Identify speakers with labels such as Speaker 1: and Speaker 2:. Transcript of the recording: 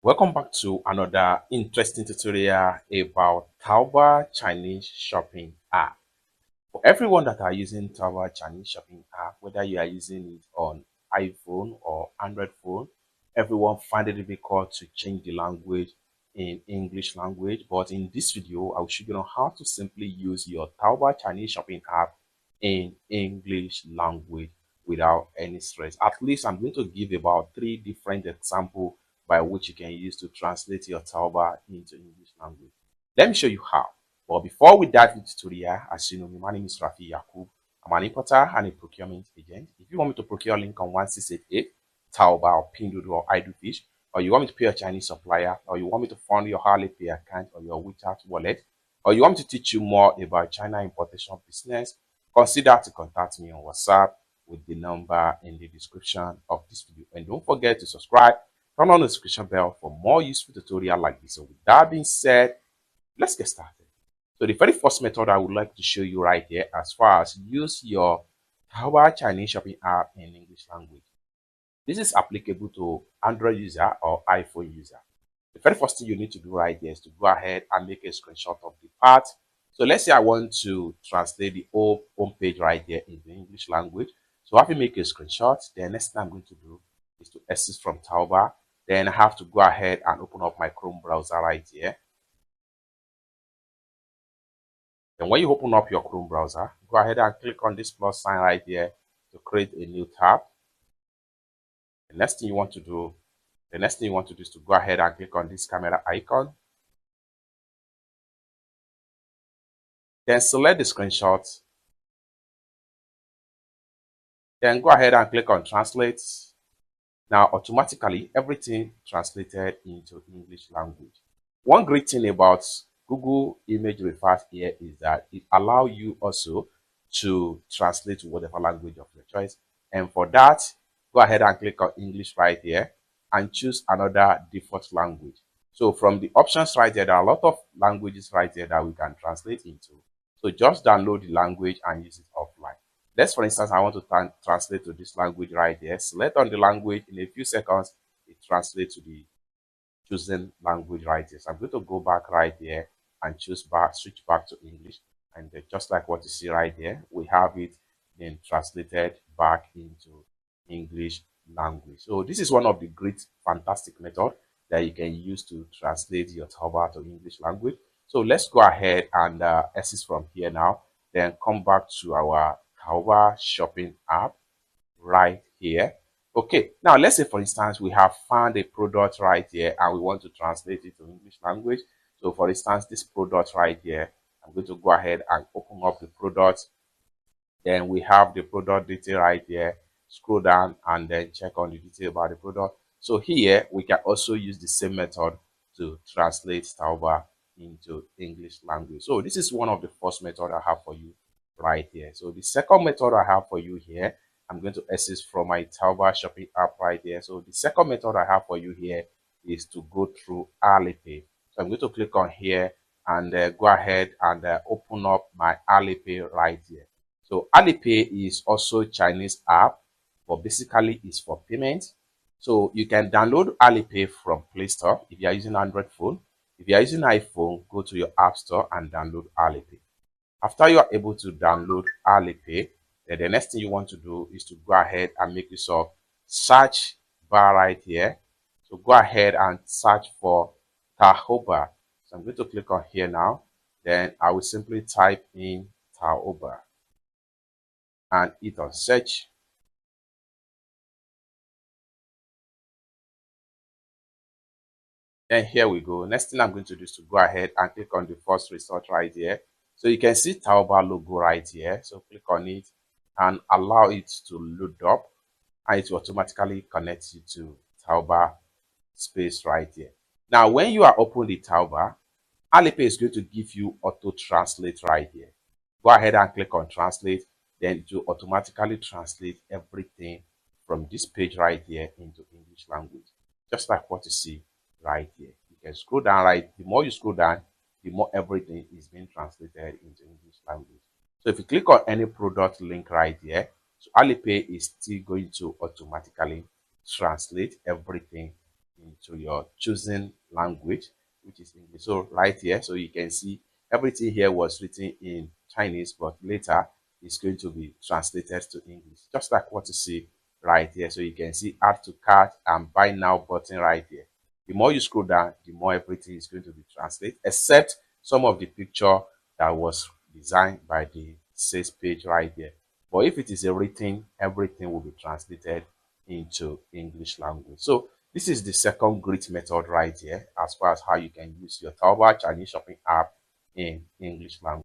Speaker 1: Welcome back to another interesting tutorial about Taobao Chinese shopping app. For everyone that are using Taobao Chinese shopping app, whether you are using it on iPhone or Android phone, everyone find it difficult to change the language in English language. But in this video, I will show you on how to simply use your Taobao Chinese shopping app in English language without any stress. At least I'm going to give about 3 different examples by which you can use to translate your Taobao into English language. Let me show you how. But before we dive into tutorial, as you know me, my name is Rafi Yakub. I'm an importer and a procurement agent. If you want me to procure link on 1688, Taobao, pinduoduo, or iDoFish, or you want me to pay a Chinese supplier, or you want me to fund your Alipay account or your WeChat wallet, or you want me to teach you more about China importation business, consider to contact me on WhatsApp with the number in the description of this video. And don't forget to subscribe, turn on the notification bell for more useful tutorial like this. So with that being said, let's get started. So the very first method I would like to show you right here, as far as use your Taobao Chinese shopping app in English language. This is applicable to Android user or iPhone user. The very first thing you need to do right here is to go ahead and make a screenshot of the part. So let's say I want to translate the whole home page right here in the English language. So after make a screenshot, the next thing I'm going to do is to exit from Taobao. Then I have to go ahead and open up my Chrome browser right here. Then when you open up your Chrome browser, go ahead and click on this plus sign right here to create a new tab. The next thing you want to do is to go ahead and click on this camera icon. Then select the screenshot. Then go ahead and click on translate. Now automatically everything translated into English language. One great thing about Google Image Reverse here is that it allows you also to translate to whatever language of your choice. And for that, go ahead and click on English right here and choose another default language. So from the options right there, there are a lot of languages right there that we can translate into. So just download the language and use it offline. Let's, for instance, I want to translate to this language right there. Select on the language. In a few seconds, it translates to the chosen language right here. So I'm going to go back right here and switch back to English. And just like what you see right here, we have it then translated back into English language. So this is one of the great, fantastic methods that you can use to translate your Taobao to English language. So let's go ahead and exit from here now. Then come back to our Taobao shopping app right here. Okay, now let's say for instance we have found a product right here and we want to translate it to English language. So for instance, this product right here, I'm going to go ahead and open up the product. Then we have the product detail right here. Scroll down and then check on the detail about the product. So here we can also use the same method to translate Taobao into English language. So this is one of the first method I have for you right here. So the second method I have for you here, I'm going to access from my Taobao shopping app right here. So the second method I have for you here is to go through Alipay. So I'm going to click on here and go ahead and open up my Alipay right here. So Alipay is also a Chinese app, but basically it's for payment. So you can download Alipay from Play Store if you are using Android phone. If you are using iPhone, go to your App Store and download Alipay. After you are able to download Alipay, then the next thing you want to do is to go ahead and make use of search bar right here. So go ahead and search for Taobao. So I'm going to click on here now. Then I will simply type in Taobao and hit on search. Then here we go. Next thing I'm going to do is to go ahead and click on the first result right here. So you can see Taobao logo right here. So click on it and allow it to load up, and it will automatically connect you to Taobao space right here. Now, when you are opening the Taobao, Alipay is going to give you auto translate right here. Go ahead and click on translate, then it will automatically translate everything from this page right here into English language, just like what you see right here. You can scroll down right. The more you scroll down, the more everything is being translated into English language. So if you click on any product link right here, so Alipay is still going to automatically translate everything into your chosen language, which is English. So right here, so you can see everything here was written in Chinese, but later it's going to be translated to English, just like what you see right here. So you can see add to cart and buy now button right here. The more you scroll down, the more everything is going to be translated, except some of the picture that was designed by the sales page right there. But if it is a written, everything will be translated into English language. So this is the second great method right here as far as how you can use your Taobao Chinese shopping app in English language.